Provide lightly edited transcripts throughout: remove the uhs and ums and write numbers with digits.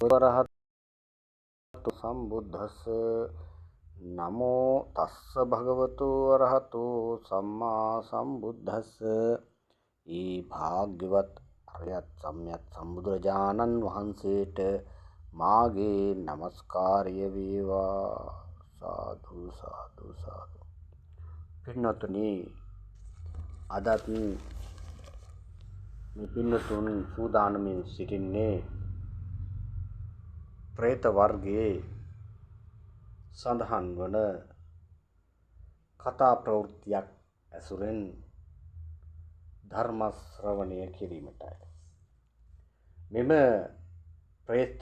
අරහතු සම්බුද්දස්ස නමෝ තස්ස භගවතු අරහතු සම්මා සම්බුද්දස්ස ඊ භාග්‍යවත් අරියත් සම්්‍යක් සම්බුදුරජාණන් වහන්සේට මාගේ නමස්කාරය වේවා. සාදු සාදු සාදු. පින්නතුනි, අදත් මේ පින්නතුන් සූදානමින් සිටින්නේ ප්‍රේත වර්ගයේ සඳහන් වන කතා ප්‍රවෘත්තියක් ඇසුරෙන් ධර්ම ශ්‍රවණය කිරීමටයි. මෙම ප්‍රේත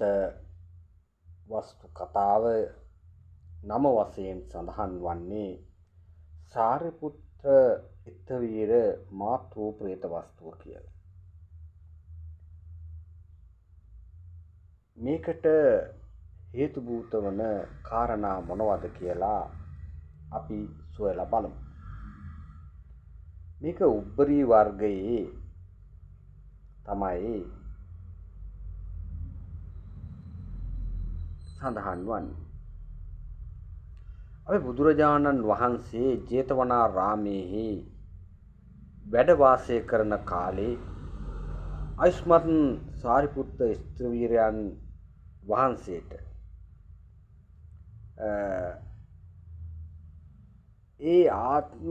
වස්තු කතාව නම වශයෙන් සඳහන් වන්නේ සාරිපුත්‍ර ඉත්තවීර මාතෘ ප්‍රේත වස්තුව කියලා. මේකට හේතුභූත වන කාරණා මොනවද කියලා අපි සොයලා බලමු. මේක උබ්බරී වර්ගයේ තමයි සඳහන් වන්නේ. අපි බුදුරජාණන් වහන්සේ ජේතවනාරාමයේ වැඩ වාසය කරන කාලේ ආයුෂ්මත් සාරිපුත්ත ස්ත්‍රවීරයන් වහන්සේට ඒ ආත්ම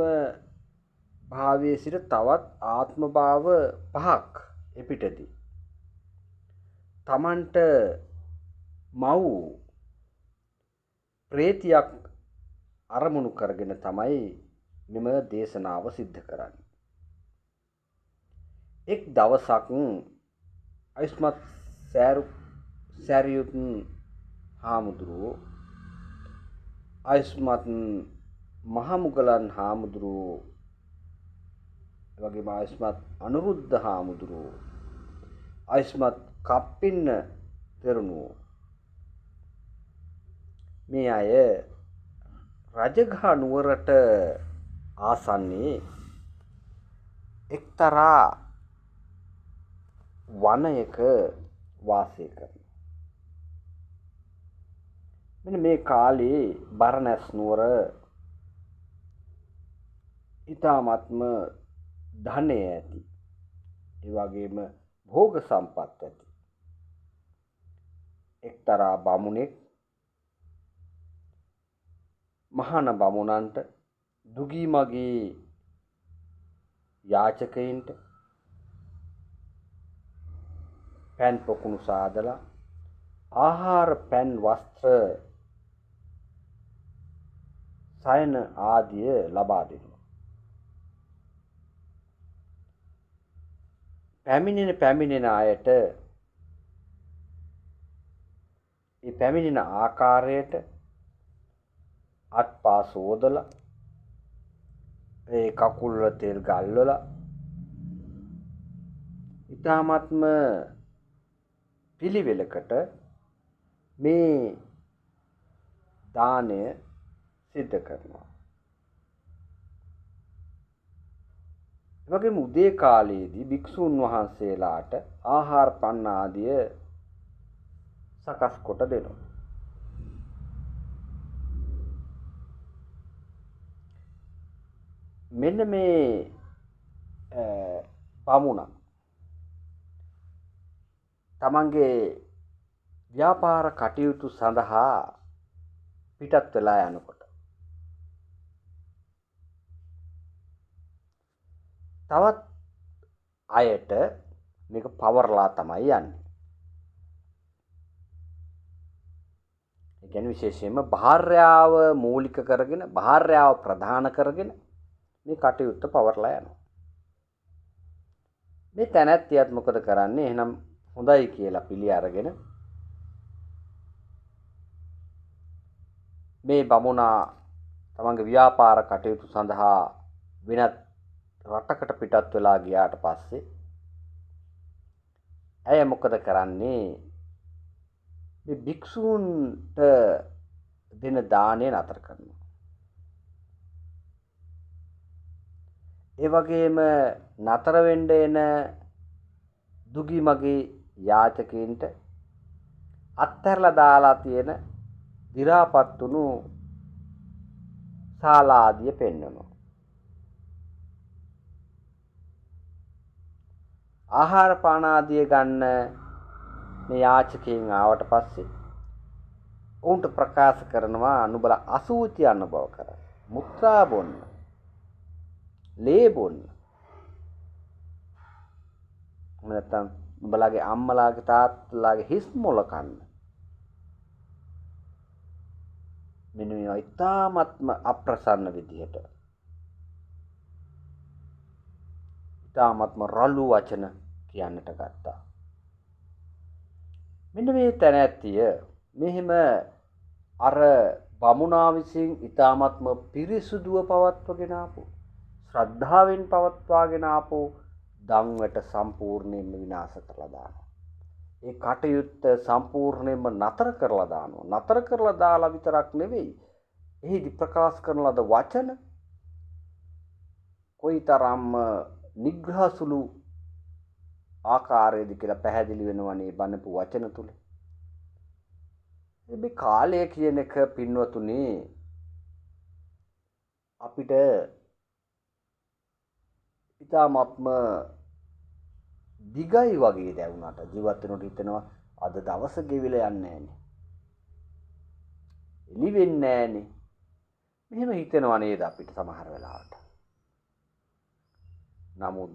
භාවයේ සිට තවත් ආත්ම භාව පහක් එපිටදී තමන්ට මව් ප්‍රේතියක් අරමුණු කරගෙන තමයි මෙම දේශනාව සිද්ධ කරන්නේ. එක් දවසක් ආයුෂ්මත් සෑරියුත් හාමුදුරුවෝ ආයුෂ්මත් මහමුගලන් හාමුදුරුවෝ එවැගේම ආයුෂ්මත් අනුරුද්ධ හාමුදුරුවෝ ආයුෂ්මත් කප්පින්න තෙරණුවෝ මේ අය රජගහ නුවරට ආසන්නයේ එක්තරා වනයක වාසය කරනවා. මෙන්න මේ කාලේ බරණැස් නුවර ඊ타මාත්ම ධනය ඇති, ඒ වගේම භෝග සම්පත් ඇති එක්තරා බමුණෙක් මහාන බමුණන්ට දුගී මගේ යාචකයින්ට පැන් පොකුණු සාදලා ආහාර පැන් වස්ත්‍ර සයන ආදිය ලබා දෙනවා. පැමිණෙන අයට ඒ පැමිණෙන ආකාරයට අත්පා සෝදලා ඒ කකුල් වල තෙල් ගල්වලා ඊ타මාත්ම පිළිවෙලකට මේ දානය සිද්ධ කරනවා. ඒ වගේම උදේ කාලයේදී භික්ෂූන් වහන්සේලාට ආහාර පන්න ආදිය සකස් කොට දෙනවා. මෙන්න මේ බමුණා තමන්ගේ ව්‍යාපාර කටයුතු සඳහා පිටත් වෙලා යනකොට තවත් අයට මේක පවර්ලා තමයි යන්නේ. ඒ කියන්නේ විශේෂයෙන්ම භාර්යාව මූලික කරගෙන, භාර්යාව ප්‍රධාන කරගෙන මේ කටයුත්ත පවර්ලා යනවා. මේ තැනැත්තියත් මොකද කරන්නේ? එහෙනම් හොඳයි කියලා පිළි අරගෙන මේ බමුණා තමන්ගේ ව්‍යාපාර කටයුතු සඳහා වෙනත් රටකට පිටත් වෙලා ගියාට පස්සේ ඇය මොකද කරන්නේ? මේ භික්ෂූන්ට දෙන දාණය නතර කරනවා. ඒ වගේම නතර වෙන්න එන දුගී මගේ යාචකයින්ට අත්හැරලා දාලා තියෙන දි รา පත් වුණු ශාලා ආදිය පෙන්වනවා. ආහාර පාන ආදිය ගන්න මේ යාචකයන් ආවට පස්සේ උන්ට ප්‍රකාශ කරනවා නුඹලා අසුචි අනුභව කරන්න. මුත්‍රා බොන්න. ලේ බොන්න. නැත්නම් නුඹලාගේ අම්මලාගේ තාත්තලාගේ හිස් මොළ කන්න. මෙන්න මේ ඉතාමත්ම අප්‍රසන්න විදිහට ඉතාමත්ම රළු වචන කියන්නට ගත්තා. මෙන්න මේ තැනැත්තිය මෙහෙම අර බමුණා විසින් ඉතාමත්ම පිරිසුදුව පවත්වගෙන ආපු ශ්‍රද්ධාවෙන් පවත්වාගෙන ආපු දන්වැට සම්පූර්ණයෙන්ම විනාශ කරලා දානවා. ඒ කටයුත්ත සම්පූර්ණයෙන්ම නතර කරලා දානවා. නතර කරලා දාලා විතරක් නෙවෙයි. එහිදී ප්‍රකාශ කරන ලද වචන කොයිතරම් නිග්‍රහසුළු ආකාරයේද කියලා පැහැදිලි වෙනවනේ බණපු වචන තුල. මේ කාලය කියන එක පින්වතුනි අපිට ඉතාමත්ම දිගයි වගේ දැවුනට ජීවත් වෙනකොට හිතෙනවා අද දවස ගෙවිලා යන්නේ නැහනේ. එළි වෙන්නේ නැහනේ. මෙහෙම හිතෙනවා නේද අපිට සමහර වෙලාවට. නමුත්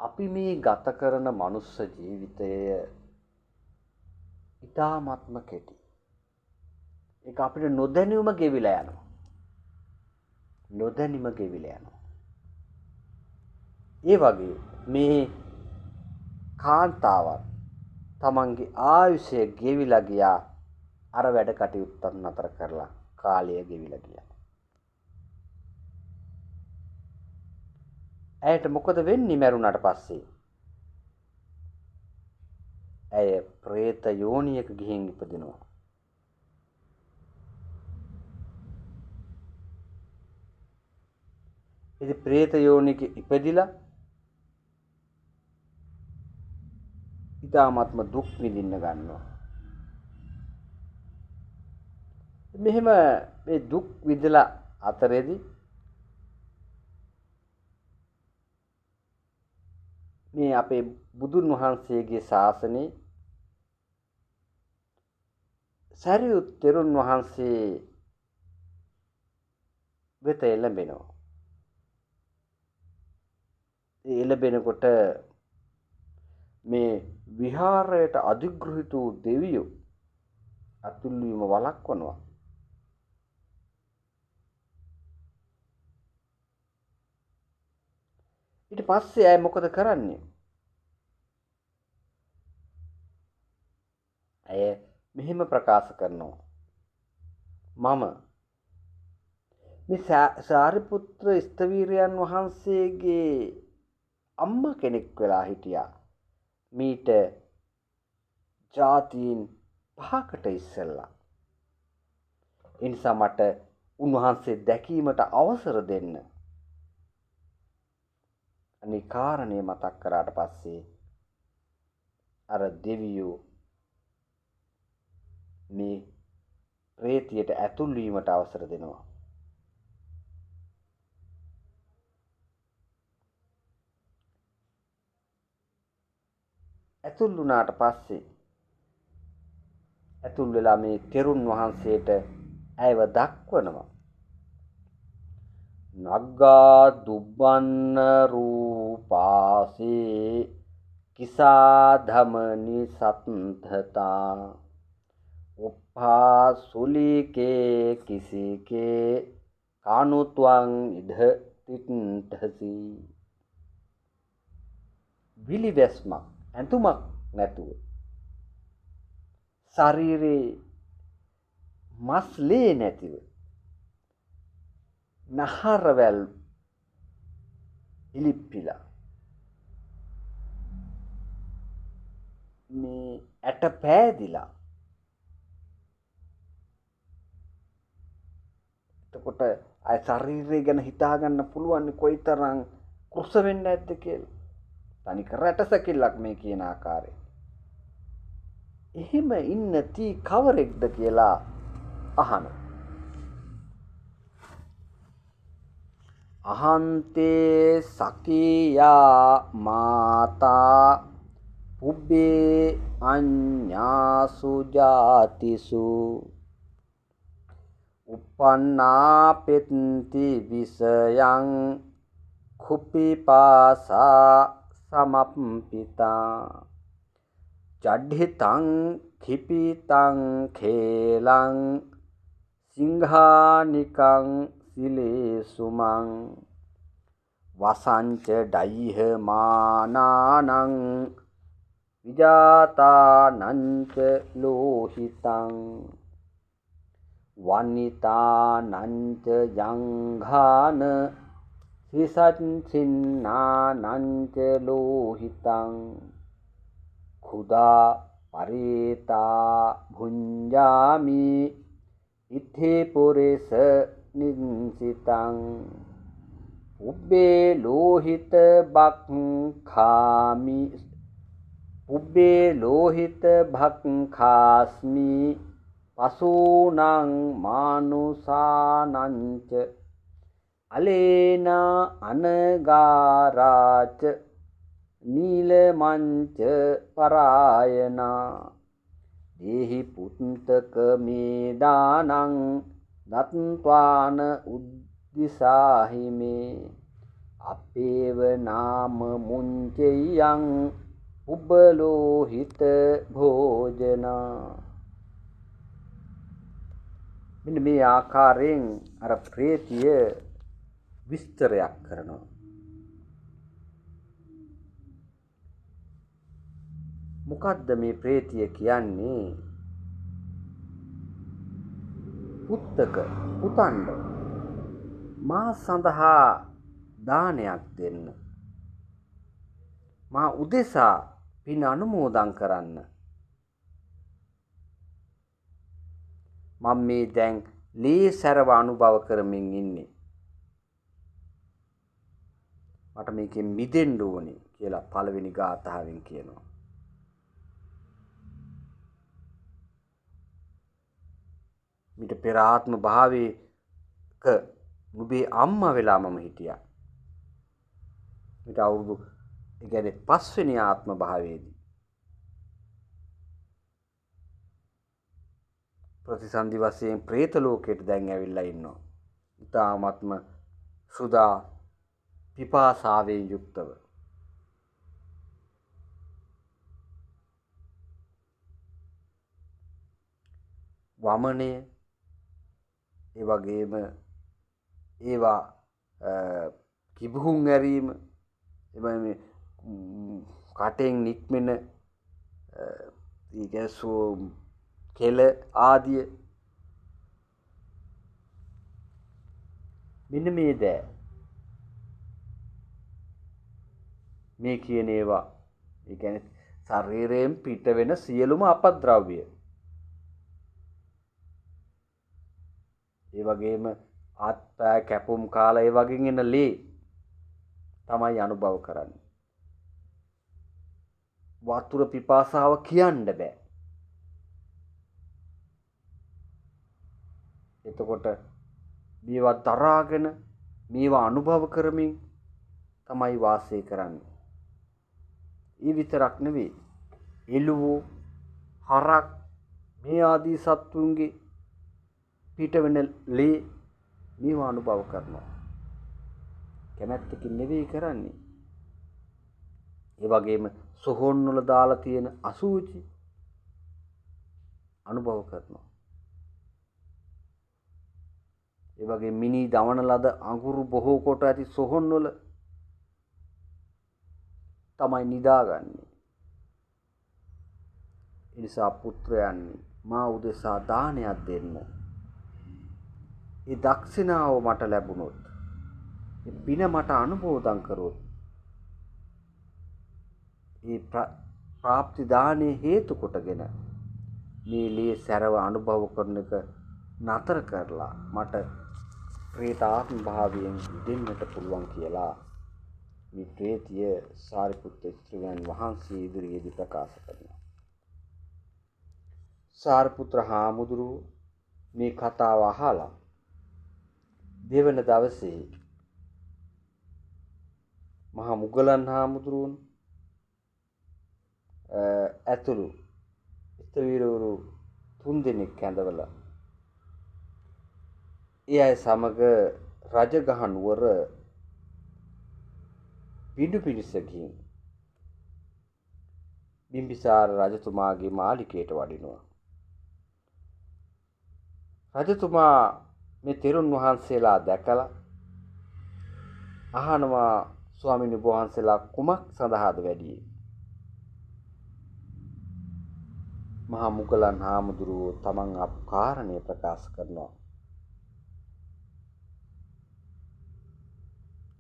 අපි මේ ගත කරන මනුස්ස ජීවිතය ඉතාමත්ම කෙටි. ඒක අපිට නොදැනීම ගෙවිලා යනවා. නොදැනීම ගෙවිලා යනවා. ඒ වගේ මේ කාන්තාවන් තමන්ගේ ආයුෂය ගෙවිලා ගියා අර වැඩ කටයුත්තක් නතර කරලා කාලය ගෙවිලා ගියා. ඇයට මොකද වෙන්නේ මැරුණාට පස්සේ? ඇය പ്രേත යෝනියක ගිහින් ඉපදිනවා. ඉතින් പ്രേත යෝනියක ඉපදිලා ඉතාමත්ම දුක් විඳින්න ගන්නවා. මෙහෙම මේ දුක් විඳලා අතරේදී මේ අපේ බුදුන් වහන්සේගේ ශාසනයේ සරියුත් තෙරුන් වහන්සේ වෙත එළඹෙනවා. ඒ එළඹෙනකොට මේ විහාරයට අධිග්‍රහිත වූ දෙවියෝ අතුල් වීම වළක්වනවා. ඊට පස්සේ අය මොකද කරන්නේ? අය මෙහෙම ප්‍රකාශ කරනවා. මම මේ සාරිපුත්‍ර ස්තවීරයන් වහන්සේගේ අම්මා කෙනෙක් වෙලා හිටියා. මීට ජාතීන් 5කට ඉස්සෙල්ලා. ඒ නිසා මට උන්වහන්සේ දැකීමට අවසර දෙන්න. අනේ කාරණේ මතක් කරාට පස්සේ අර දෙවියෝ මේ ප්‍රේතියට ඇතුල් වීමට අවසර දෙනවා. ඇතුල් වුණාට පස්සේ ඇතුල් වෙලා මේ තෙරුන් වහන්සේට ඇයව දක්වනවා. නග්ගා දුබ්බන්න රූපාසේ කිසා ධමනි සත්ථතා උප්පා සුලිකේ කිසිකේ කානුත්වං ඉධ තිට්ඨසි. විලිවැස්මක් ඇඳුමක් නැතුව ශරීරේ මස්ලේ නැතිව නහරවැල් ඉලිප්පිලා මේ ඇට පෑදිලා එතකොට අය ශරීරය ගැන හිතා ගන්න පුළුවන් කොයිතරම් කුරුස වෙන්න ඇද්ද කියලා. තනිකර රැටසැකිල්ලක් මේ කියන ආකාරයෙන්. එහෙම ඉන්න තී කවරෙක්ද කියලා අහනවා. අහන්තේ සකියා මාතා පුබ්බේ අඤ්ඤාසු ජාතිසු uppannā petti visayang khupipāsā samappitā jadhitang khipitang khelang singhānikang silesumang vasanca daiha mānānaṁ vijātānaṁca lohitang වනිතානංච යංඝාන සිසච්චින්නානංච ලෝහිතං කුදා පරේතා භුඤ්ජාමි ඉත්ථි පුරිස නින්සිතං උබ්බේ ලෝහිත බක්ඛාමි උබ්බේ ලෝහිත භක්ඛාස්මි පසූනං මානුසානංච අලේන අනගාරාච නීලමංච පරායනා දේහි පුත්තක මේදානං දත්වාන උද්දිසාහි මේ අපේව නාම මුංචෙයං උබ්බලෝහිත භෝජනා. මෙන්න මේ ආකාරයෙන් අර ප්‍රේතිය විස්තරයක් කරනවා. මොකද්ද මේ ප්‍රේතිය කියන්නේ? පුතණ්ඩ මා සඳහා දානයක් දෙන්න. මා උදෙසා පින් අනුමෝදන් කරන්න. මම මේ දැන් ලේ සැරව අනුභව කරමින් ඉන්නේ. මට මේකෙන් මිදෙන්න ඕනේ කියලා පළවෙනි ගාථාවෙන් කියනවා. මිට පෙර ආත්ම භාවයක නුඹේ අම්මා වෙලා මම හිටියා. මිට අවුරුදු ඒ කියන්නේ 5 වෙනි ආත්ම භාවයේදී ප්‍රතිසන්දි වශයෙන් പ്രേත ලෝකයට දැන් ඇවිල්ලා ඉන්නවා. ඊ타ත්ම සුදා පිපාසාවෙන් යුක්තව. වමනය ඒ වගේම ඒවා කිබුහුන් ඇරීම එබැවින් මේ කටෙන් නික්මෙන ඊගසෝ කෙල ආදිය මෙන්න මේ දෑ මේ කියන ඒවා ඒ කියන්නේ ශරීරයෙන් පිට වෙන සියලුම අපද්‍රව්‍ය ඒ වගේම ආත්පය කැපුම් කාලා ඒ වගේ එන ලේ තමයි අනුභව කරන්නේ. වතුර පිපාසාව කියන්න බෑ. එතකොට මේවා දරාගෙන මේවා අනුභව කරමින් තමයි වාසය කරන්නේ. ඒ විතරක් නෙවෙයි. එළුවෝ හරක් මේ ආදී සත්තුන්ගේ පිටවෙන ලේ මේවා අනුභව කරනවා. කැමැත්තකින් නෙවෙයි කරන්නේ. ඒ වගේම සොහොන් වල දාලා තියෙන අසුචි අනුභව කරනවා. ඒ වගේ මිනි දවන ලද අඟුරු බොහෝ කොට ඇති සොහොන් වල තමයි නිදාගන්නේ. ඒ නිසා පුත්‍රයන් මා උදෙසා දානයක් දෙන්න. ඒ දක්ෂිනාව මට ලැබුණොත්, ඒ පින මට අනුමෝදන් කරොත්, ඒ ප්‍රාප්ති දානේ හේතු කොටගෙන මේ ලේ සැරව අනුභව කරන එක නතර කරලා මට ප්‍රේතාත්ම භාවයෙන් දෙන්නට පුළුවන් කියලා මේ ප්‍රේතිය සාරිපුත්ත ස්ත්‍රීන් වහන්සේ ඉදිරියේදී ප්‍රකාශ කරනවා. සාරිපුත්‍ර හාමුදුරුවෝ මේ කතාව අහලා දෙවන දවසේ මහා මුගලන් හාමුදුරුවෝ ඇතුළු ස්තවීරවරු 3 දෙනෙක් කැඳවලා ඒ අය සමග රජගහ නුවර පිඬු පිණිස ගිහින් බිම්බිසාර රජතුමාගේ මාලිකයට වඩිනවා. රජතුමා මේ තෙරුන් වහන්සේලා දැකලා අහනවා ස්වාමීන් වහන්සේලා කුමක් සඳහාද වැඩියේ? මහා මුගලන් හාමුදුරුවෝ තමන් ආපු කාරණය ප්‍රකාශ කරනවා.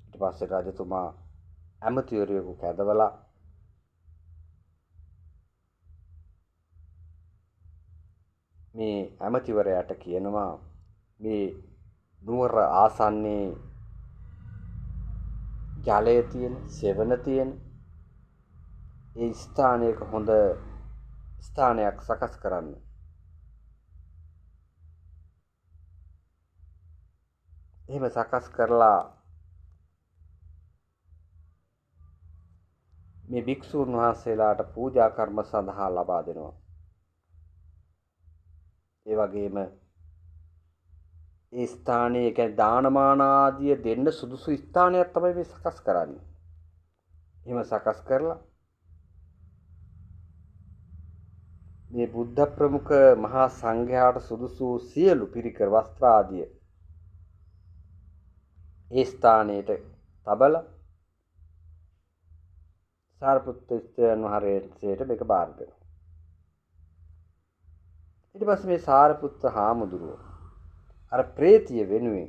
ඊට පස්සේ රජතුමා ඇමතිවරයෙකු කැඳවලා මේ ඇමතිවරයාට කියනවා මේ නුවර ආසන්නයේ ජලය තියෙන, සෙවණ තියෙන ඒ ස්ථානයක හොඳ ස්ථානයක් සකස් කරන්න. එහෙම සකස් කරලා මේ භික්ෂුන් වහන්සේලාට පූජා කර්ම සඳහා ලබා දෙනවා. ඒ වගේම ඒ ස්ථානයේ කියන්නේ දානමාන ආදිය දෙන්න සුදුසු ස්ථානයක් තමයි මේ සකස් කරන්නේ. එහෙම සකස් කරලා මේ බුද්ධ ප්‍රමුඛ මහා සංඝයාට සුදුසු සියලු පිරිකර වස්ත්‍ර ආදිය ඒ ස්ථානයට තබලා සාරිපුත්ත ස්ත්‍රයන් වහන්සේට මේක බාර දෙනවා. ඊට පස්සේ මේ සාරිපුත්ත හාමුදුරුවෝ අර ප්‍රේතිය වෙනුවෙන්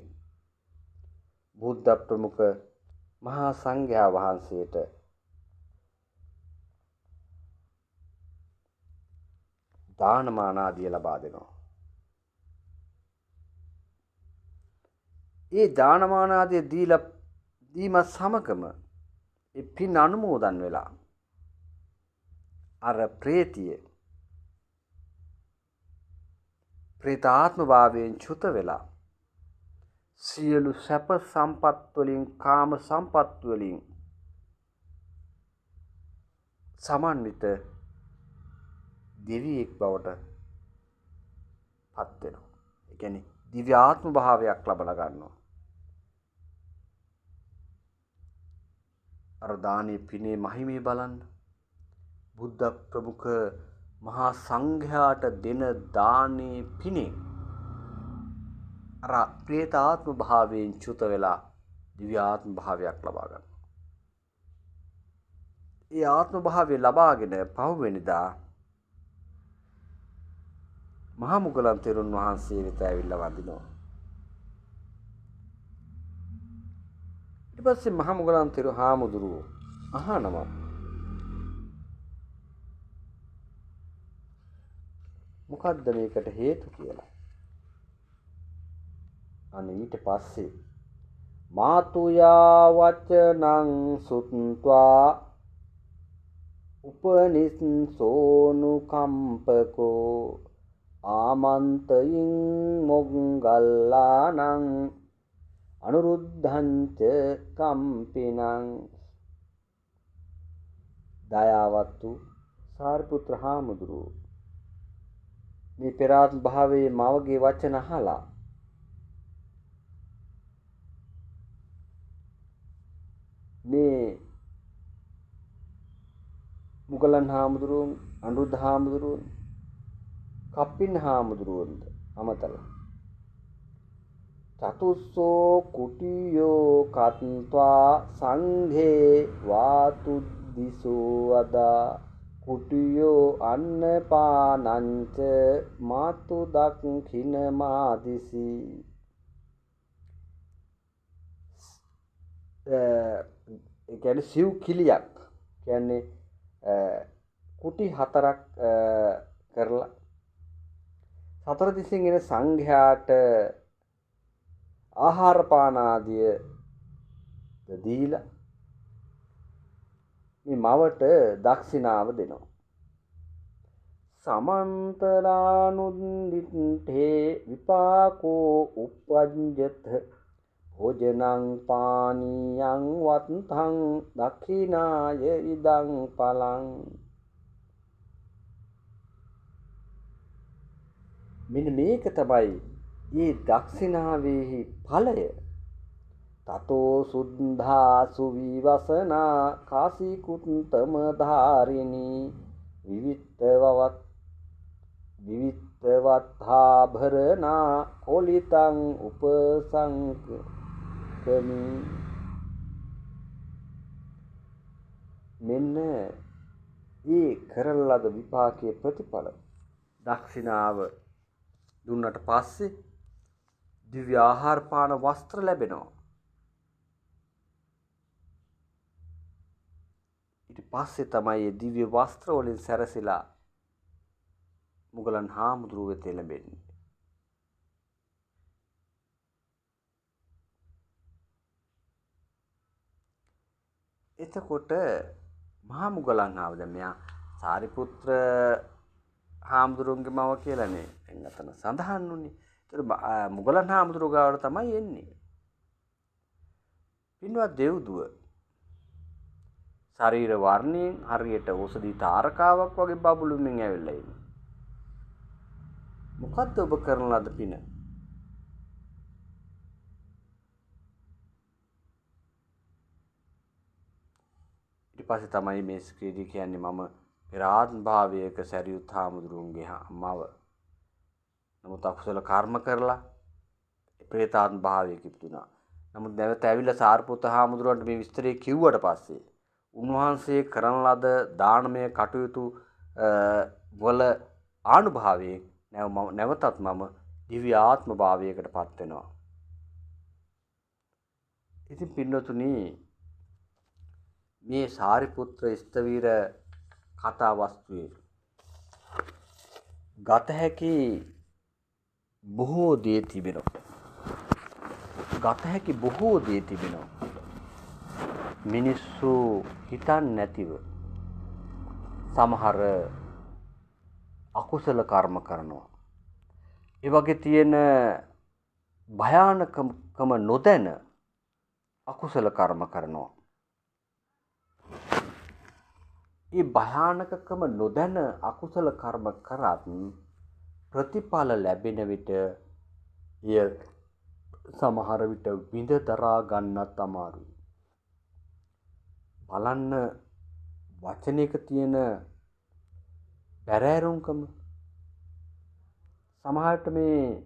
බුද්ධ ප්‍රමුඛ මහා සංඝයා වහන්සේට දානමාන ආදිය ලබා දෙනවා. ඒ දානමාන ආදිය දීම සමගම ඒ පින් අනුමෝදන් වෙලා අර ප්‍රේතිය ප්‍රේතාත්ම භාවයෙන් චුත වෙලා සියලු සැප සම්පත් වලින් කාම සම්පත් වලින් සමන්විත දෙවියෙක් බවට පත් වෙනවා. ඒ කියන්නේ දිව්‍ය ආත්ම භාවයක් ලබා ගන්නවා. අර දානීය පිනේ මහිමේ බලන්න. බුද්ධ ප්‍රමුඛ මහා සංඝයාට දෙන දානීය පිනේ අර ප්‍රේත ආත්ම භාවයෙන් චුත වෙලා දිව්‍ය ආත්ම භාවයක් ලබා ගන්නවා. ඒ ආත්ම භාවය ලබාගෙන පහුවෙනිදා මහා මුගලන් තෙරුන් වහන්සේ වෙත ඇවිල්ලා වඳිනවා. ඊට පස්සේ මහා මුගලන් තෙරු හාමුදුරුවෝ අහනවා මොකද්ද මේකට හේතු කියලා. අනේ ඊට පස්සේ මාතුයා වචනං සුත්වා උපනිස්සෝනු කම්පකෝ ආමන්තයින් මොග්ගල්ලානං අනුරුද්ධංච කම්පිනං. දයාවත්තු සාරිපුත්‍ර හාමුදුරුවෝ මේ පෙරාත්ම භාවයේ මවගේ වචන අහලා මේ මුගලන් හාමුදුරුවෝ, අනුරුද්ධ හාමුදුරුවෝ, කප්පින් හාමුදුරුවන්ට අමතලා චතුස්සෝ කුටියෝ කත්වා සංඝේ වාතුද්දිසෝ අදා කුටියෝ අන්නපානංච මාතු දක්ඛින මාදිසි. ඒ කියන්නේ සිව් කිලියක් කියන්නේ කුටි 4ක් කරලා සතර දිසින් එන සංඝයාට ආහාර පාන ආදිය දීලා මේ මවට දක්ෂිනාව දෙනවා. සමන්තරානුන්දිත්තේ විපාකෝ උපජ්ජත භෝජනං පානීයං වත්තං දක්ඛිනාය ඉදං පලං. මෙන්න මේක තමයි මේ දක්ෂිනාවේහි ඵලය. තතෝ සුද්ධා සුවිවසනා කාසීකුත්තම ධාරිණී විවිත්තවත්ථාභරණා කොලිතං උපසංකමි. මෙන්න ඒ කරන ලද විපාකයේ ප්‍රතිඵල දක්ෂිනාව දුන්නට පස්සේ දිව්‍ය ආහාර පාන වස්ත්‍ර ලැබෙනවා. ඊට පස්සේ තමයි මේ දිව්‍ය වස්ත්‍ර වලින් සැරසිලා මුගලන් හාමුදුරුවෝ වෙත ලැබෙන්නේ. එතකොට මහා මුගලන් ආව දැන් මෙයා සාරිපුත්‍ර හාමුදුරුවන්ගේ මව කියලානේ එන්න අතන සඳහන් වුනේ. ඒතර මුගලන් හාමුදුරුවෝ ගාවට තමයි එන්නේ. පින්වත් දෙව්දුව ශරීර වර්ණයෙන් හරියට ඕසදී තාරකාවක් වගේ බබළුමින් ඇවිල්ලා ඉන්නේ. මොකද්ද ඔබ කරන ලද පින? ඊට පස්සේ තමයි මේ ස්ක්‍රීඩි කියන්නේ මම පෙර ආත්ම භාවයක සරියුත් හාමුදුරුවන්ගේ මව. නමුත් අකුසල කර්ම කරලා ප්‍රේතාත්ම භාවයක ඉපදුනා. නමුත් නැවත ඇවිල්ලා සාරිපුත්ත හාමුදුරුවන්ට මේ විස්තරය කිව්වට පස්සේ උන්වහන්සේ කරන ලද දානමය කටයුතු වල ආනුභාවයෙන් නැවතත් මම දිව්‍ය ආත්ම භාවයකට පත් වෙනවා. ඉතින් පින්නතුනි මේ සාරිපුත්‍ර ස්තවීර කතා වස්තුවේ ගත හැකි බොහෝ දේ තිබෙනවා. මිනිස්සු හිතන්නේ නැතිව සමහර අකුසල කර්ම කරනවා. ඒ වගේ තියෙන භයානකම නොදැන අකුසල කර්ම කරනවා. ඒ භයානකකම නොදැන අකුසල කර්ම කරත් ප්‍රතිඵල ලැබෙන විට එය සමහර විට විඳ දරා ගන්නත් අමාරුයි. බලන්න වචනයක තියෙන බැරෑරුම්කම. සමහරට මේ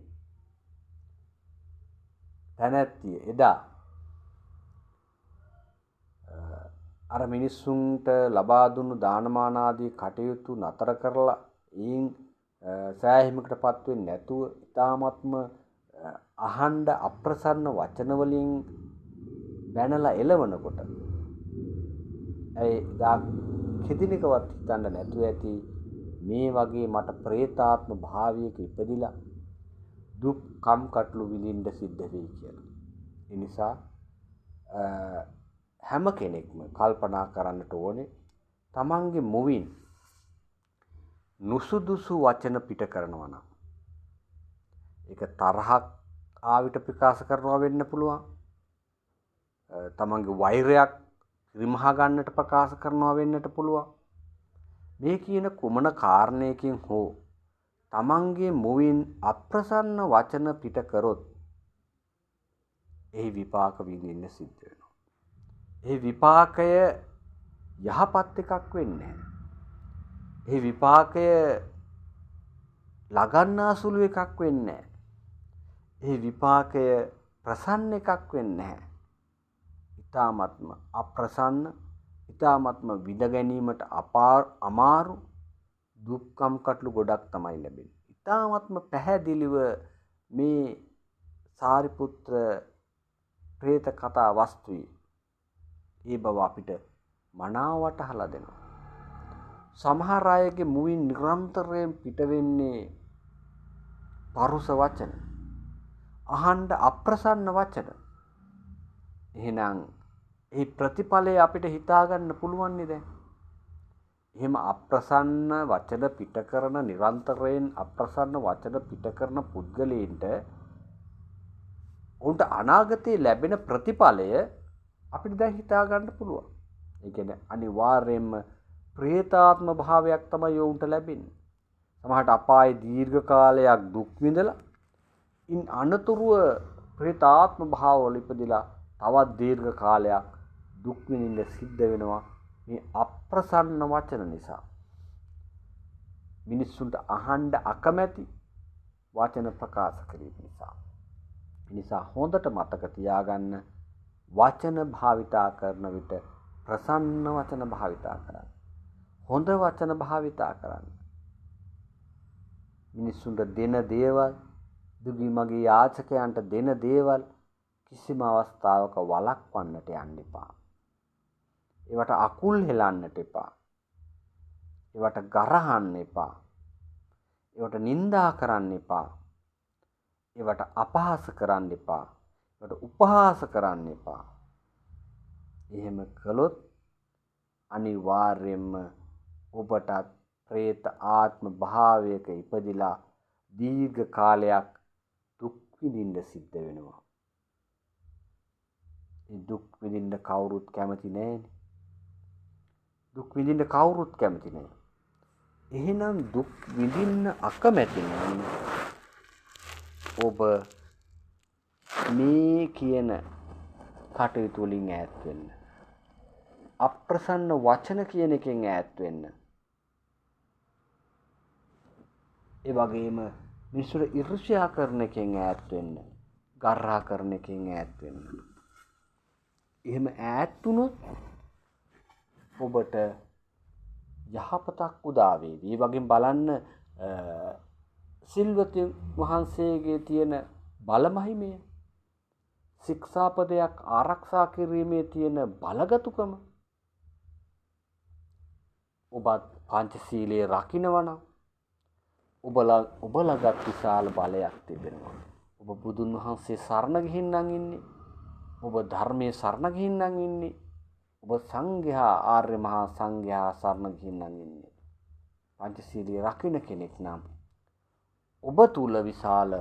තැනැත්තිය එදා අර මිනිස්සුන්ට ලබා දුන්නු දානමාන ආදී කටයුතු නතර කරලා ඊයින් සෑහීමකට පත් වෙන්නේ නැතුව ඊ타ත්ම අහඬ අප්‍රසන්න වචන වලින් බැනලා එළවනකොට ඒ දා කිදිනකවත් හිතන්න නැතුව ඇති මේ වගේ මට ප්‍රේතාත්ම භාවයක ඉපදිලා දුක් කම් කටළු විඳින්න සිද්ධ වෙයි කියලා. ඒ නිසා හැම කෙනෙක්ම කල්පනා කරන්නට ඕනේ තමන්ගේ මුවින් නුසුදුසු වචන පිට කරනවා නම් ඒක තරහක් ආවිත ප්‍රකාශ කරනවා වෙන්න පුළුවන්. තමන්ගේ වෛරයක් රිමහා ගන්නට ප්‍රකාශ කරනවා වෙන්නට පුළුවන්. මේ කියන කුමන කාරණයකින් හෝ තමන්ගේ මුවින් අප්‍රසන්න වචන පිට කරොත් එහි විපාක විඳින්න සිද්ධ වෙනවා. ඒ විපාකය යහපත් එකක් වෙන්නේ නැහැ. ඒ විපාකය ලගන්නාසුළු එකක් වෙන්නේ නැහැ. ඒ විපාකය ප්‍රසන්න එකක් වෙන්නේ නැහැ. ඊ타ත්ම අප්‍රසන්න, ඊ타ත්ම විඳ ගැනීමට අමාරු දුක්ඛම් කටළු ගොඩක් තමයි ලැබෙන්නේ. ඊ타ත්ම පැහැදිලිව මේ සාරිපුත්‍ර ප්‍රේත කතා වස්තුවේ ඒ බව අපිට මනාව වටහලා දෙනවා. සමහර අයගේ මුවින් නිරන්තරයෙන් පිට වෙන්නේ පරුස වචන, අහන්න අප්‍රසන්න වචන. එහෙනම් ඒ ප්‍රතිඵලය අපිට හිතා ගන්න පුළුවන් නේද? එහෙම අප්‍රසන්න වචන පිට කරන නිරන්තරයෙන් අප්‍රසන්න වචන පිට කරන පුද්ගලයන්ට උන්ට අනාගතයේ ලැබෙන ප්‍රතිඵලය අපිට දැන් හිතා ගන්න පුළුවන්. ඒ කියන්නේ අනිවාර්යයෙන්ම ප්‍රේතාත්ම භාවයක් තමයි උන්ට ලැබෙන්නේ. සමහරට අපායේ දීර්ඝ කාලයක් දුක් විඳලා ඉන් අනතුරුව ප්‍රේතාත්ම භාවවල ඉපදිලා තවත් දීර්ඝ කාලයක් දුක් විඳින්න සිද්ධ වෙනවා මේ අප්‍රසන්න වචන නිසා. මිනිස්සුන්ට අහන්න අකමැති වචන ප්‍රකාශ කිරීම නිසා. ඒ නිසා හොඳට මතක තියාගන්න වචන භාවිතා කරන විට ප්‍රසන්න වචන භාවිතා කරන්න. හොඳ වචන භාවිතා කරන්න. මිනිස්සුන්ට දෙන දේවල් දුගී මගේ යාචකයන්ට දෙන දේවල් කිසිම අවස්ථාවක වළක්වන්නට යන්න එපා. ඒවට අකුල් හෙලන්නට එපා. ඒවට ගරහන්න එපා. ඒවට නිඳා කරන්න එපා. ඒවට අපහාස කරන්න එපා. ඒවට උපහාස කරන්න එපා. එහෙම කළොත් අනිවාර්යයෙන්ම ඔබටත් ප්‍රේත ආත්ම භාවයක ඉපදිලා දීර්ඝ කාලයක් දුක් විඳින්න සිද්ධ වෙනවා. ඒ දුක් විඳින්න කවුරුත් කැමති නැහැනේ. දුක් විඳින්න කවුරුත් කැමති නැහැ. එහෙනම් දුක් විඳින්න අකමැති නම් ඔබ මේ කියන කටයුතු වලින් ඈත් වෙන්න. අප්‍රසන්න වචන කියන එකෙන් ඈත් වෙන්න. ඒ වගේම මිනිස්සුන්ට ඊර්ෂ්‍යා කරන එකෙන් ඈත් වෙන්න. ගර්හා කරන එකෙන් ඈත් වෙන්න. එහෙම ඈත් වුණොත් ඔබට යහපතක් උදා වේවි. ඒ වගේම බලන්න සිල්වතුන් වහන්සේගේ තියෙන බලමහිමය, ශික්ෂාපදයක් ආරක්ෂා කිරීමේ තියෙන බලගතුකම. ඔබත් පංචශීලයේ රකින්නවනම් ඔබ ළඟත් විශාල බලයක් තිබෙනවා. ඔබ බුදුන් වහන්සේ සරණ ගිහින් නම් ඉන්නේ. ඔබ ධර්මයේ සරණ ගිහින් නම් ඉන්නේ. ඔබ සංඝයා ආර්ය මහා සංඝයා සරණ ගිහින් නම් ඉන්නේ. පංචශීලයේ රකින්න කෙනෙක් නම් ඔබ තුල විශාල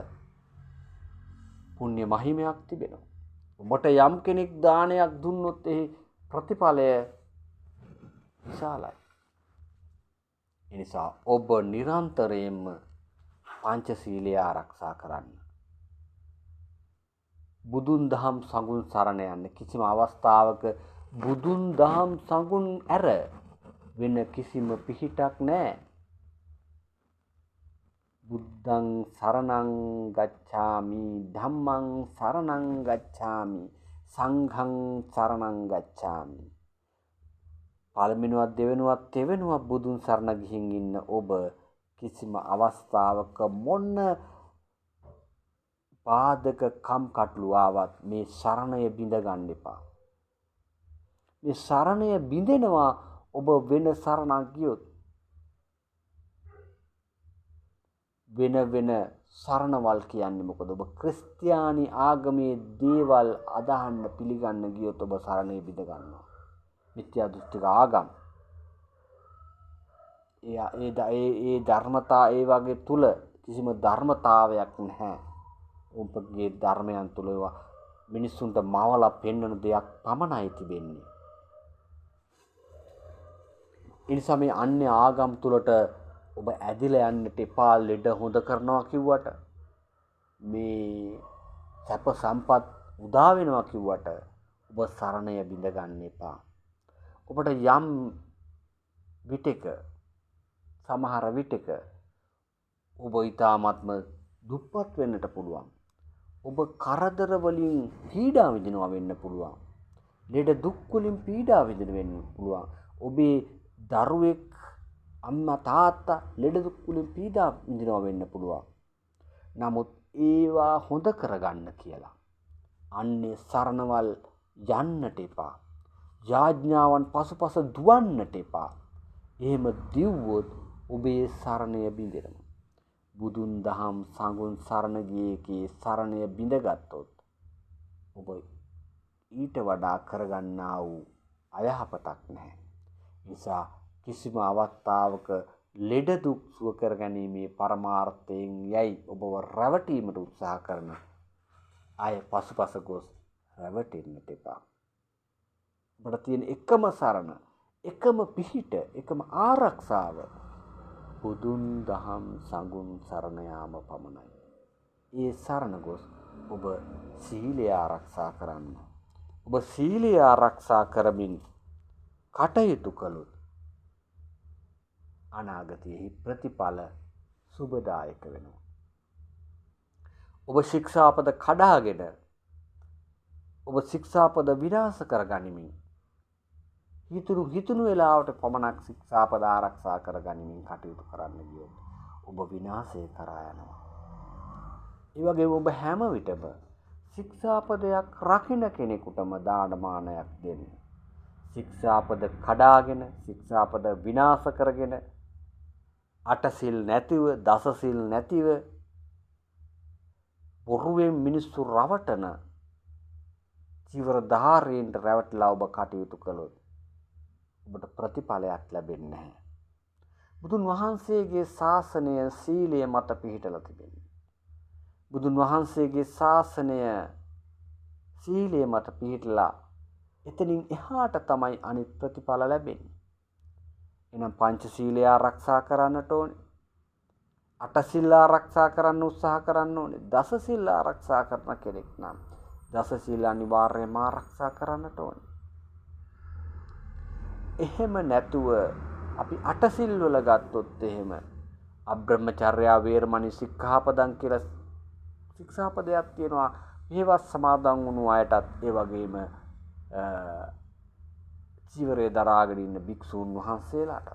පුණ්‍ය මහිමයක් තිබෙනවා. ඔබට යම් කෙනෙක් දානයක් දුන්නොත් ඒ ප්‍රතිඵලය විශාලයි. ඒ නිසා ඔබ නිරන්තරයෙන්ම පංචශීලය ආරක්ෂා කරන්න. බුදුන් දහම් සඟුන් සරණ යන්න. කිසිම අවස්ථාවක බුදුන් දහම් සඟුන් ඇර වෙන කිසිම පිහිටක් නැහැ. බුද්ධං සරණං ගච්ඡාමි, ධම්මං සරණං ගච්ඡාමි, සංඝං සරණං ගච්ඡාමි. පළවෙනිවත් දෙවෙනුවත් තෙවෙනුවත් බුදුන් සරණ ගිහින් ඉන්න ඔබ කිසිම අවස්ථාවක මොන පාදක කම් කටළු ආවත් මේ සරණය බිඳ ගන්න එපා. මේ සරණය බිඳෙනවා ඔබ වෙන සරණක් ගියොත්. වෙන සරණවල් කියන්නේ මොකද? ඔබ ක්‍රිස්තියානි ආගමේ දේවල් අදහන්න පිළිගන්න ගියොත් ඔබ සරණය බිඳ ගන්නවා. මිත්‍යා දෘෂ්ටික ආගම්. ඒ ධර්මතා ඒ වගේ තුල කිසිම ධර්මතාවයක් නැහැ. ඔබගේ ධර්මයන් තුල ඒවා මිනිස්සුන්ට මවලා පෙන්වන දෙයක් පමණයි තිබෙන්නේ. ඒ නිසා මේ අන්‍ය ආගම් තුලට ඔබ ඇදිලා යන්නට එපා. ලෙඩ හොඳ කරනවා කිව්වට, මේ සැප සම්පත් උදා වෙනවා කිව්වට ඔබ සරණය බිඳ ගන්න එපා. ඔබට යම් විටක සමහර විටක ඔබ ඊ타ත්ම දුප්පත් වෙන්නට පුළුවන්. ඔබ කරදර වලින් පීඩා විඳිනවා වෙන්න පුළුවන්. ලෙඩ දුක් වලින් පීඩා විඳින වෙන්න පුළුවන්. ඔබේ දරුවෙක් අම්මා තාත්තා ලෙඩ දුක් වලින් පීඩා විඳිනවා වෙන්න පුළුවන්. නමුත් ඒවා හොඳ කරගන්න කියලා අන්නේ සරණවල් යන්නට එපා. යාඥාවන් පසුපස දුවන්නට එපා. එහෙම දිව්වොත් ඔබේ සරණය බිඳෙනවා. බුදුන් දහම් සඟුන් සරණ ගියේකේ සරණය බිඳගත්තොත් ඔබ ඊට වඩා කරගන්නා වූ අයහපතක් නැහැ. නිසා කිසිම අවස්ථාවක ලෙඩ දුක් සුව කර ගැනීමේ පරමාර්ථයෙන් යයි ඔබව රැවටීමට උත්සාහ කරන අය පසුපස ගොස් රැවටෙන්නට එපා. ඔබට තියෙන එකම සරණ, එකම පිහිට, එකම ආරක්ෂාව බුදුන් දහම් සඟුන් සරණ යාම පමණයි. ඒ සරණ ගොස් ඔබ සීලය ආරක්ෂා කරන්න. ඔබ සීලය ආරක්ෂා කරමින් කටයුතු කළොත් අනාගතයේ ප්‍රතිඵල සුබදායක වෙනවා. ඔබ ශික්ෂාපද කඩාගෙන ඔබ ශික්ෂාපද විනාශ කර ගනිමින් හිතුණු වෙලාවට පමණක් ශික්ෂාපද ආරක්ෂා කර ගනිමින් කටයුතු කරන්න ගියොත් ඔබ විනාශය කරා යනවා. ඒ වගේම ඔබ හැම විටම ශික්ෂාපදයක් රකින්න කෙනෙකුටම දානමානයක් දෙන්න. ශික්ෂාපද කඩාගෙන ශික්ෂාපද විනාශ කරගෙන අටසිල් නැතිව දසසිල් නැතිව බොරුවෙන් මිනිස්සු රවටන චීවරධාරීන්ට රැවටලා ඔබ කටයුතු කළොත් ඔබට ප්‍රතිඵලයක් ලැබෙන්නේ නැහැ. බුදුන් වහන්සේගේ ශාසනය සීලය මත පිහිටලා තිබෙනවා. බුදුන් වහන්සේගේ ශාසනය සීලය මත පිහිටලා එතනින් එහාට තමයි අනිත් ප්‍රතිඵල ලැබෙන්නේ. එහෙනම් පංචශීලය ආරක්ෂා කරන්නට ඕනේ. අටසිල් ආරක්ෂා කරන්න උත්සාහ කරන්න ඕනේ. දසසිල් ආරක්ෂා කරන කෙනෙක් නම් දසසිල් අනිවාර්යයෙන්ම ආරක්ෂා කරන්නට ඕනේ. එහෙම නැතුව අපි අටසිල් වල ගත්තොත් එහෙම අබ්‍රහ්මචර්යා වේරමණී සික්ඛාපදං කියලා ශික්ෂාපදයක් තියෙනවා. මේවත් සමාදන් වුණු අයටත් ඒ වගේම චීවරය දරාගෙන ඉන්න භික්ෂූන් වහන්සේලාට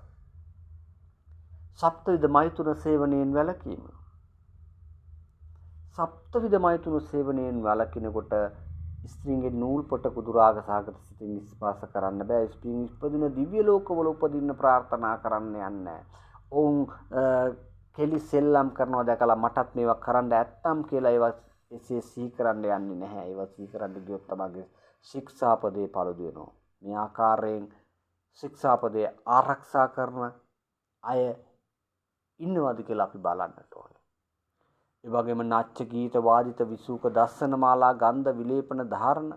සප්තවිධ මෛතුන සේවනයෙන් වැළකීම. සප්තවිධ මෛතුන සේවනයෙන් වැළකිනකොට ස්ත්‍රීන්ගේ නූල් පොට කුදුරාග සාගත සිතින් ස්පර්ශ කරන්න බෑ. ස්ත්‍රීන් ඉපදින දිව්‍ය ලෝකවල උපදින්න ප්‍රාර්ථනා කරන්න යන්නේ. ඔවුන් කෙලි සෙල්ලම් කරනවා දැකලා මටත් මේවා කරන්න ඇත්තම් කියලා ඒවා එසේ සිහි කරන්න යන්නේ නැහැ. ඒවා සිහි කරන්න ගියොත් තමයි ශික්ෂාපදේ පළුදු වෙනවා. මේ ආකාරයෙන් ශික්ෂාපදේ ආරක්ෂා කරන අය ඉන්නවද කියලා අපි බලන්නට ඕනේ. ඒ වගේම නාට්‍ය ගීත වාදිත විසූක දස්සන මාලා ගන්ධ විලේපන ධාරණ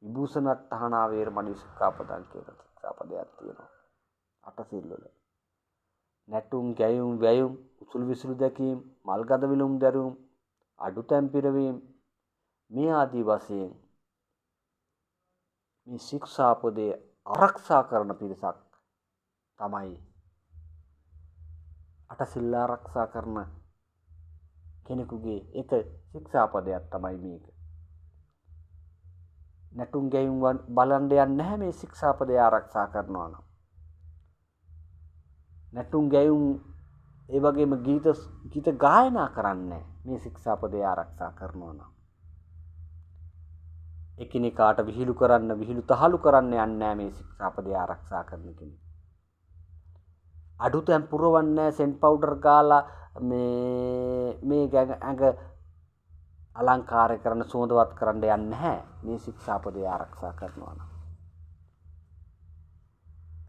විභූෂණට්ඨානා වේරමණී සික්ඛාපදං කියලා ශික්ෂාපදයක් තියෙනවා. අටසිල් වල නැටුම් ගැයුම් වැයුම් උසුළු විසුළු දැකීම් මල්ගඳ විලුම් දැරුම් අඩුතැන් පිරවීම මේ ආදී වශයෙන් මේ ශික්ෂාපදේ ආරක්ෂා කරන පිරිසක් තමයි අටසිල් ආරක්ෂා කරන කෙනෙකුගේ එක ශික්ෂාපදයක් තමයි මේක. නැටුම් ගැයුම් බලන්න යන්නේ නැහැ මේ ශික්ෂාපදේ ආරක්ෂා කරනවා නම්. නැටුම් ගැයුම් ඒ වගේම ගීත ගායනා කරන්නේ මේ ශික්ෂාපදේ ආරක්ෂා කරනවා නම්. එකිනෙකාට විහිළු කරන්න විහිළු තහළු කරන්න යන්නේ නැහැ මේ ශික්ෂාපදේ ආරක්ෂා කරන කෙනෙක්. අඩුතෙන් පුරවන්නේ සෙන්ට් පවුඩර් ගාලා මේ ඇඟ අලංකාර කරන සුවඳවත් කරන්න යන්නේ නැහැ මේ ශික්ෂාපදේ ආරක්ෂා කරනවා නම්.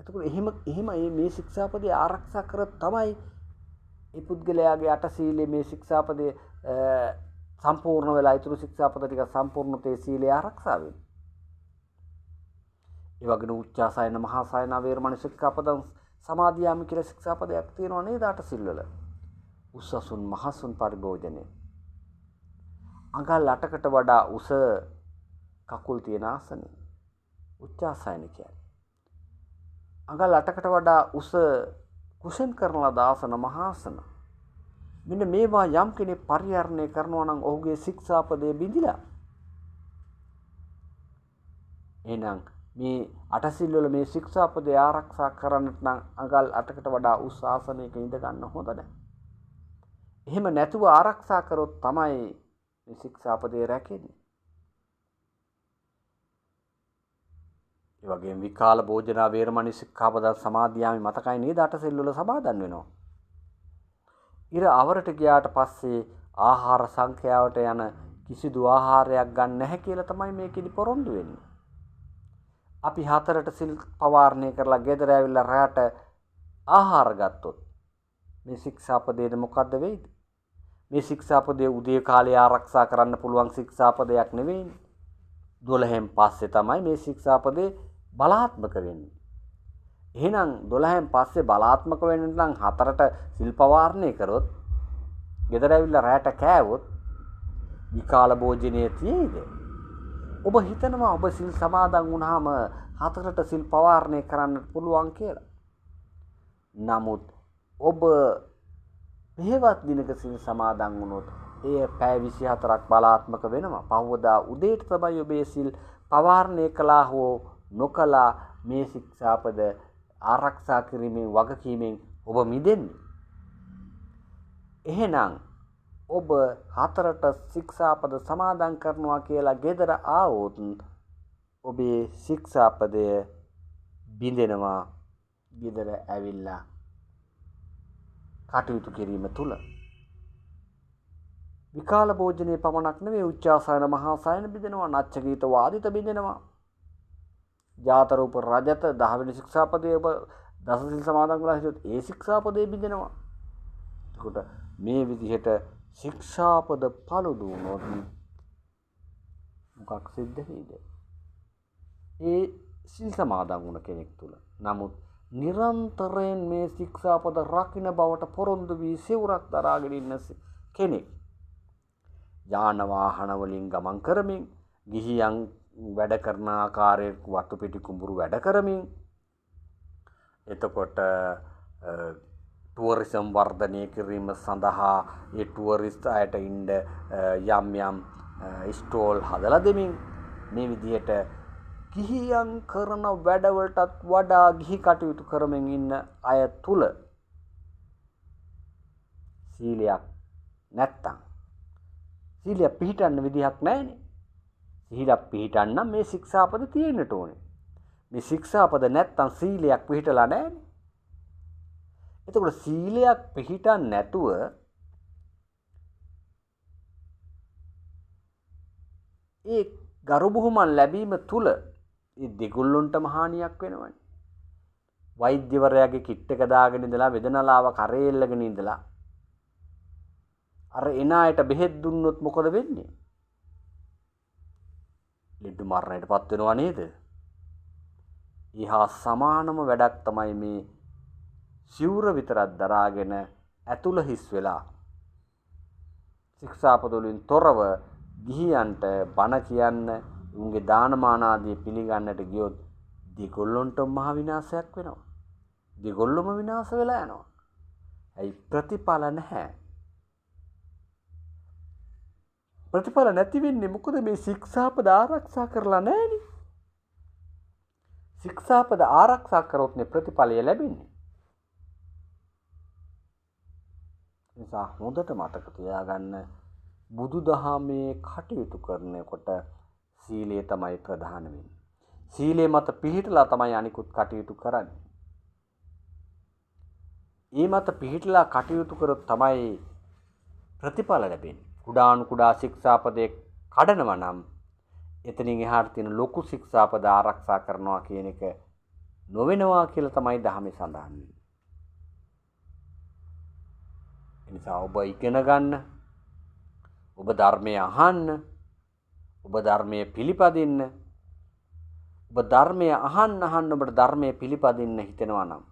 එතකොට එහෙම මේ ශික්ෂාපදේ ආරක්ෂා කරත් තමයි මේ පුද්ගලයාගේ අටසීලයේ මේ ශික්ෂාපදේ සම්පූර්ණ වෙලා ඊතුරු ශික්ෂාපද ටික සම්පූර්ණ තේ සීලය ආරක්ෂා වෙන්නේ. ඒ වගේම උච්චාසයන මහාසයන වේරමණී ශික්ෂාපදං සමාදියාමි කියලා ශික්ෂාපදයක් තියෙනවා නේද අටසිල් වල. උස්සසුන් මහසුන් පරිභෝජනේ. අඟල් 8කට වඩා උස කකුල් තියෙන ආසනෙ උච්චාසයන කියන්නේ. අඟල් 8කට වඩා උස කුෂන් කරන දාසන මහාසන. මෙන්න මේවා යම් කෙනෙක් පරිහරණය කරනවා නම් ඔහුගේ ශික්ෂාපදේ බිඳිලා. එහෙනම් මේ අටසිල් වල මේ ශික්ෂාපදේ ආරක්ෂා කරන්නට නම් අඟල් 8කට වඩා උස් ආසනයක ඉඳ ගන්න හොඳ නැහැ. එහෙම නැතුව ආරක්ෂා කරොත් තමයි මේ ශික්ෂාපදේ රැකෙන්නේ. ඒ වගේම විකාල භෝජනා වේරමණී ශික්ෂාපද සමාදියාමි මතකයි නේද අටසිල් වල සමාදන් වෙනවා. ඉර අවරට ගියාට පස්සේ ආහාර සංඛ්‍යාවට යන කිසිදු ආහාරයක් ගන්න නැහැ කියලා තමයි මේකෙදි පොරොන්දු වෙන්නේ. අපි 4ට සිල් පවාරණය කරලා ගෙදර ඇවිල්ලා රැට ආහාර ගත්තොත් මේ ශික්ෂාපදයේද මොකද්ද වෙයිද? මේ ශික්ෂාපදයේ උදේ කාලේ ආරක්ෂා කරන්න පුළුවන් ශික්ෂාපදයක් නෙවෙයිනේ. 12න් පස්සේ තමයි මේ ශික්ෂාපදේ බලාත්මක වෙන්නේ. එහෙනම් 12න් පස්සේ බලාත්මක වෙන්න නම් 4ට සිල් පවාරණය කරොත් ගෙදර ඇවිල්ලා රැට කෑවොත් විකාල භෝජනයේ තියෙයිද? ඔබ හිතනවා ඔබ සිල් සමාදන් වුණාම 4ට සිල් පවාරණය කරන්න පුළුවන් කියලා. නමුත් ඔබ මෙහෙවත් දිනක සිල් සමාදන් වුණොත් එය පැය 24ක් බලාත්මක වෙනවා. පහවදා උදේට තමයි ඔබේ සිල් පවාරණය කළා හෝ නොකළා මේ ශික්ෂාපද ආරක්ෂා කිරීමෙන් වගකීමෙන් ඔබ මිදෙන්නේ. එහෙනම් ඔබ 4ට ශික්ෂාපද සමාදන් කරනවා කියලා ගෙදර ආවොත් ඔබේ ශික්ෂාපදය බිඳෙනවා ගෙදර ඇවිල්ලා කටයුතු කිරීම තුල. විකාල භෝජනයේ පමණක් නෙවෙයි උච්චාසයන මහාසයන බිඳෙනවා, නච්චගීත වාදිත බිඳෙනවා. ජාතරූප රජත 10 වෙනි ශික්ෂාපදයේ ඔබ දසසිල් සමාදන් කරලා හිටියොත් ඒ ශික්ෂාපදේ බිඳෙනවා. එතකොට මේ විදිහට ශික්ෂාපද පළුදු වුණොත් මොකක් සිද්ධ වෙයිද? ඒ සිල් සමාදන් වුණ කෙනෙක් තුල. නමුත් නිරන්තරයෙන් මේ ශික්ෂාපද රකින්න බවට පොරොන්දු වී සිවුරක් දරාගෙන ඉන්න කෙනෙක් යාන වාහන වලින් ගමන් කරමින්, ගිහියන් වැඩ කරන ආකාරයේ වතු පිටි කුඹුරු වැඩ කරමින්, එතකොට ටුවරිසම් වර්ධනය කිරීම සඳහා ඒ ටුවරිස්ට් අයට ඉන්න යම් යම් ස්ටෝල් හදලා දෙමින් මේ විදිහට ගිහියන් කරන වැඩවලටත් වඩා ගිහි කටයුතු කරමින් ඉන්න අය තුල සීලයක් නැත්තම් සීලය පිළිටන්න විදිහක් නැහැනේ. සීලයක් පිළිටන්න මේ ශික්ෂාපද තියෙන්නට ඕනේ. මේ ශික්ෂාපද නැත්තම් සීලයක් පිළිටලා නැහැනේ. එතකොට සීලයක් පිළිටන්න නැතුව ඒ ගරු බුහුමන් ලැබීම තුල ඒ දෙගොල්ලොන්ටම හානියක් වෙනවනේ. වෛද්‍යවරයාගේ කිට් එක දාගෙන ඉඳලා වේදනාලාව කරේ එල්ලගෙන ඉඳලා අර එන අයට බෙහෙත් දුන්නොත් මොකද වෙන්නේ? ලෙඩ මරණයටපත් වෙනවා නේද? ඊහා සමානම වැඩක් තමයි මේ සිවුර විතරක් දරාගෙන ඇතුළ හිස් වෙලා ශික්ෂාපද වලින් තොරව ගිහියන්ට බණ කියන්න, උන්ගේ දානමාන ආදී පිළිගන්නට ගියොත් දෙගොල්ලොන්ට මහ විනාශයක් වෙනවා. දෙගොල්ලොම විනාශ වෙලා යනවා. ඇයි? ප්‍රතිඵල නැහැ. ප්‍රතිඵල නැති වෙන්නේ මොකද? මේ ශික්ෂාපද ආරක්ෂා කරලා නැහැනේ. ශික්ෂාපද ආරක්ෂා කරොත් නේ ප්‍රතිඵලය ලැබෙන්නේ. නිසා හොඳට මතක තියාගන්න, බුදුදහමේ කටයුතු කරනකොට සීලය තමයි ප්‍රධාන වෙන්නේ. සීලය මත පිහිටලා තමයි අනිකුත් කටයුතු කරන්නේ. ඒ මත පිහිටලා කටයුතු කරොත් තමයි ප්‍රතිඵල ලැබෙන්නේ. කුඩාණු කුඩා ශික්ෂාපදේ කඩනවා නම් එතනින් එහාට තියෙන ලොකු ශික්ෂාපද ආරක්ෂා කරනවා කියන එක නොවෙනවා කියලා තමයි ධර්මයේ සඳහන් වෙන්නේ. එනිසා ඔබ ඉගෙන ගන්න, ඔබ ධර්මය අහන්න, ඔබ ධර්මයේ පිළිපදින්න, ඔබ ධර්මය අහන්න ඔබට ධර්මයේ පිළිපදින්න හිතෙනවා නම්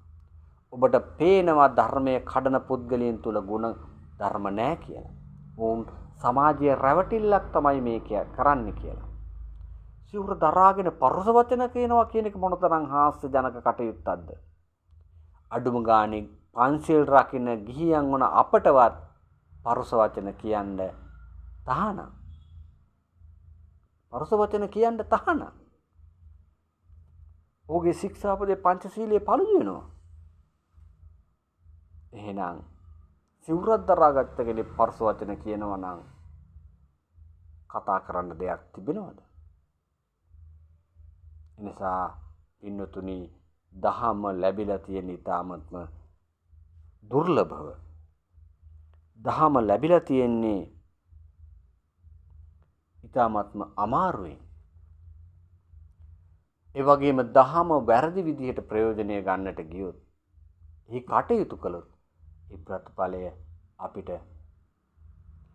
ඔබට පේනවා ධර්මයේ කඩන පුද්ගලයන් තුල ගුණ ධර්ම නැහැ කියලා. වුන් සමාජයේ රැවටිල්ලක් තමයි මේ කරන්නේ කියලා. සිවුර දරාගෙන පරුස වචන කියනවා කියන එක මොනතරම් හාස්‍ය ජනක කටයුත්තක්ද? අඩුම ගානේ පන්සිල් රකින්න ගිහියන් වුණ අපටවත් පරුස වචන කියන්න තහනම්. පරුස වචන කියන්න තහනම්. ඔහුගේ ශික්ෂාපදේ පංචශීලයේ පළුදු වෙනවා. එහෙනම් සිවුරක් දරාගත්ත කෙනෙක් පරුස වචන කියනවා නම් කතා කරන්න දෙයක් තිබෙනවද? එනිසා පින්නතුනි, දහම ලැබිලා තියෙන ඊ타මත්ම දුර්ලභව. දහම ලැබිලා තියෙන්නේ ඊ타මත්ම අමාරුයි. ඒ වගේම දහම වැරදි විදිහට ප්‍රයෝජනය ගන්නට ගියොත්, එහි කටයුතු කළොත්, ඒ ප්‍රතිඵලය අපිට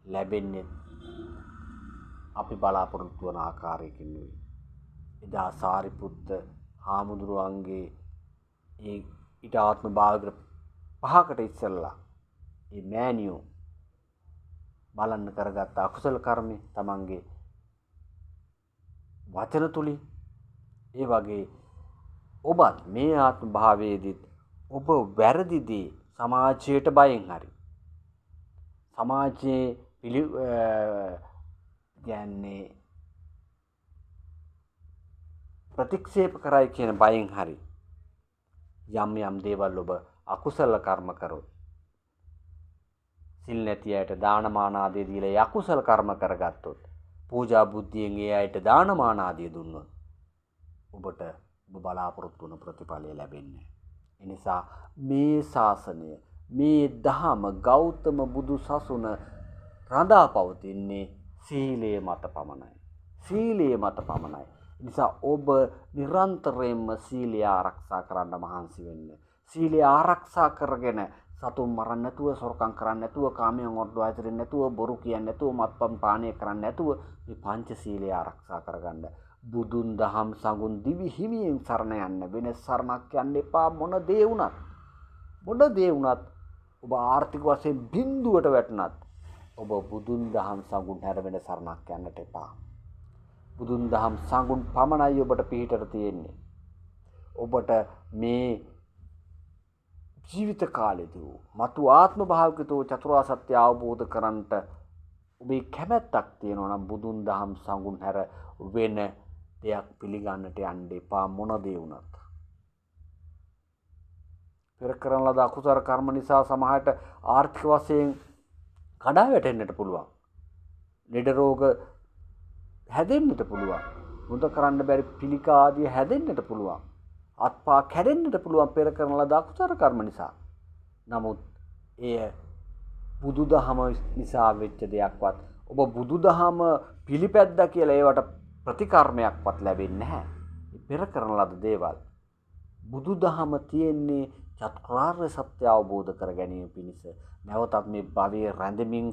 ලැබෙන්නේ අපි බලාපොරොත්තු වන ආකාරයකින් නෙවෙයි. එදා සාරිපුත්ත හාමුදුරුවන්ගේ ඒ ඊට ආත්ම භාග 5කට ඉස්සෙල්ලා ඒ මෑණියෝ බලන්න කරගත්ත අකුසල කර්මය තමන්ගේ වචන තුලින්, ඒ වගේ ඔබත් මේ ආත්ම භාවයේදීත් ඔබ වැරදි දේ සමාජයට බයෙන් හරි සමාජයේ කියන්නේ ප්‍රතික්ෂේප කරයි කියන බයෙන් හරි යම් යම් දේවල් ඔබ අකුසල කර්ම කරොත්, සිල් නැති අයට දානමාන ආදී දීලා ඒ අකුසල කර්ම කරගත්තොත්, පූජා බුද්ධියෙන් ඒ අයට දානමාන ආදී දුන්නොත්, ඔබට ඔබ බලාපොරොත්තු වන ප්‍රතිඵලය ලැබෙන්නේ. ඒ නිසා මේ ශාසනය, මේ දහම, ගෞතම බුදු සසුන රඳා පවතින්නේ සීලයේ මත පමණයි. සීලයේ මත පමණයි. නිසා ඔබ නිරන්තරයෙන්ම සීලය ආරක්ෂා කරන්න මහන්සි වෙන්න. සීලය ආරක්ෂා කරගෙන සතුන් මරන්න නැතුව, සොරකම් කරන්න නැතුව, කාමයන් ඔර්ධව ඇතරින් නැතුව, බොරු කියන්නේ නැතුව, මත්පැන් පානය කරන්න නැතුව මේ පංච සීලය ආරක්ෂා කරගන්න. බුදුන් දහම් සඟුන් දිවි හිමියෙන් සරණ යන්න. වෙන සරණක් යන්න එපා. මොන දේ වුණත් ඔබ ආර්ථික වශයෙන් බිඳුවට වැටුණත් ඔබ බුදුන් දහම් සඟුන් හැර වෙන සරණක් යන්නට එපා. බුදුන් දහම් සඟුන් පමණයි ඔබට පිහිටට තියෙන්නේ. ඔබට මේ ජීවිත කාලෙදී මතු ආත්ම භාවිකතෝ චතුරාර්ය සත්‍ය අවබෝධ කරන්නට ඔබේ කැමැත්තක් තියෙනවා නම් බුදුන් දහම් සඟුන් හැර වෙන දෙයක් පිළිගන්නට යන්න එපා. මොන දේ වුණත් පෙර කරන ලද අකුසල කර්ම නිසා සමහරට ආර්ථික වශයෙන් කඩා වැටෙන්නට පුළුවන්. ලෙඩ රෝග හැදෙන්නට පුළුවන්. මුද කරන්න බැරි පිළිකා ආදී හැදෙන්නට පුළුවන්. අත්පා කැඩෙන්නට පුළුවන් පෙර කරන ලද අකුසල කර්ම නිසා. නමුත් එය බුදුදහම නිසා වෙච්ච දෙයක්වත්, ඔබ බුදුදහම පිළිපැද්දා කියලා ඒවට ප්‍රතිකර්මයක්වත් ලැබෙන්නේ නැහැ. පෙර කරන ලද දේවල්. බුදුදහම තියෙන්නේ චතුරාර්ය සත්‍ය අවබෝධ කර ගැනීම පිණිස. නැවතත් මේ භවයේ රැඳෙමින්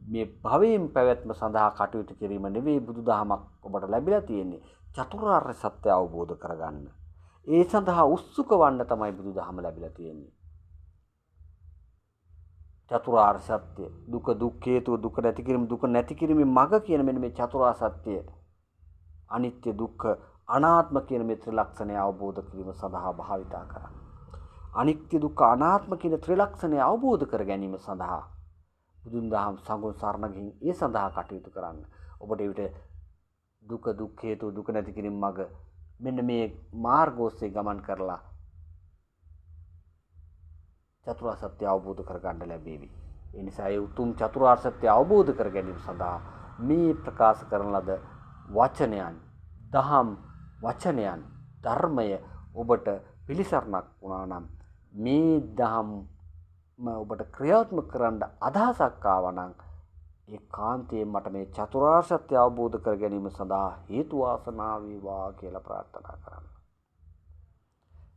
මේ භවයෙන් පැවැත්ම සඳහා කටයුතු කිරීම නෙවෙයි බුදුදහමක් ඔබට ලැබිලා තියෙන්නේ. චතුරාර්ය සත්‍ය අවබෝධ කරගන්න. ඒ සඳහා උත්සුක වන්න තමයි බුදුදහම ලැබිලා තියෙන්නේ. චතුරාර්ය සත්‍ය, දුක දුක්ඛේතු, දුක නැති කිරීම, දුක නැති කිරීමේ මඟ කියන මෙන්න මේ චතුරාර්ය සත්‍ය, අනිත්‍ය දුක්ඛ අනාත්ම කියන මේ ත්‍රිලක්ෂණය අවබෝධ කිරීම සඳහා භාවිතා කරන්න. අනිත්‍ය දුක්ඛ අනාත්ම කියන ත්‍රිලක්ෂණය අවබෝධ කර ගැනීම සඳහා බුදුන් දහම් සඟුන් සරණ ගිහින් ඒ සඳහා කටයුතු කරන්න. ඔබට විට දුක දුක්ඛේතු, දුක නැති කිරීම මඟ මෙන්න මේ මාර්ග ඔස්සේ ගමන් කරලා චතුරාර්ය සත්‍ය අවබෝධ කරගන්න ලැබේවි. ඒ නිසා ඒ උතුම් චතුරාර්ය සත්‍ය අවබෝධ කර ගැනීම සඳහා මේ ප්‍රකාශ කරන ලද වචනයන්, දහම් වචනයන්, ධර්මය ඔබට පිළිසරණක් වුණා නම්, මේ දහම් ඔබට ක්‍රියාත්මක කරන්න අදහසක් ආවා නම්, ඒ කාන්තයෙන් මට මේ චතුරාර්ය සත්‍ය අවබෝධ කර ගැනීම සඳහා හේතු වාසනා වේවා කියලා ප්‍රාර්ථනා කරන්න.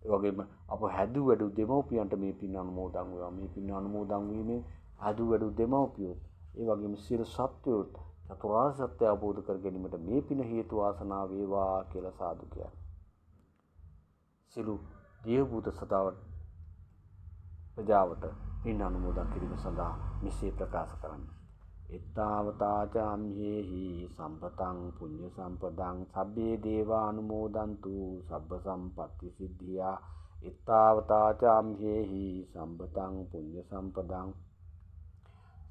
ඒ වගේම අප හැදු වැඩු දෙමව්පියන්ට මේ පින් අනුමෝදන් වේවා. මේ පින් අනුමෝදන් වීමෙන් හැදු වැඩු දෙමව්පියොත්, ඒ වගේම සියලු සත්වයොත් චතුරාර්ය සත්‍ය අවබෝධ කර ගැනීමට මේ පින හේතු වාසනා වේවා කියලා සාදු කියන්නේ. සියලු දේව භූත සදාවට ප්‍රජාවට පින් අනුමෝදන් කිරීම සඳහා මෙසේ ප්‍රකාශ කරන්න. එත්තාවතාචාම්හෙහි සම්පතං පුඤ්ඤ සම්පදං සබ්බේ දේවා අනුමෝදන්තු සබ්බ සම්පත්ති සිද්ධියා. එත්තාවතාචාම්හෙහි සම්පතං පුඤ්ඤ සම්පදං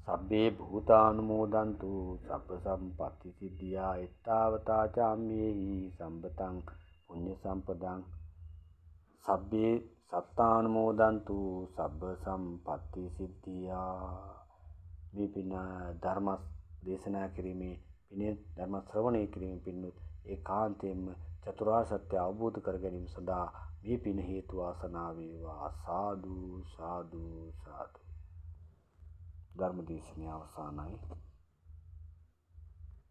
සබ්බේ භූතානුමෝදන්තු සබ්බ සම්පත්ති සිද්ධියා. එත්තාවතාචාම්හෙහි සම්පතං පුඤ්ඤ සම්පදං සබ්බේ සත්තානුමෝදන්තු සබ්බ සම්පත්ති සිද්ධියා. මේ පින ධර්ම දේශනා කිරීමේ පිනේ, ධර්ම ශ්‍රවණය කිරීමේ පිණුත් ඒකාන්තයෙන්ම චතුරාර්ය සත්‍ය අවබෝධ කර ගැනීම සඳහා මේ පින හේතු වාසනා වේවා. සාදු සාදු සාදු. ධර්ම දේශනාව අවසానයි.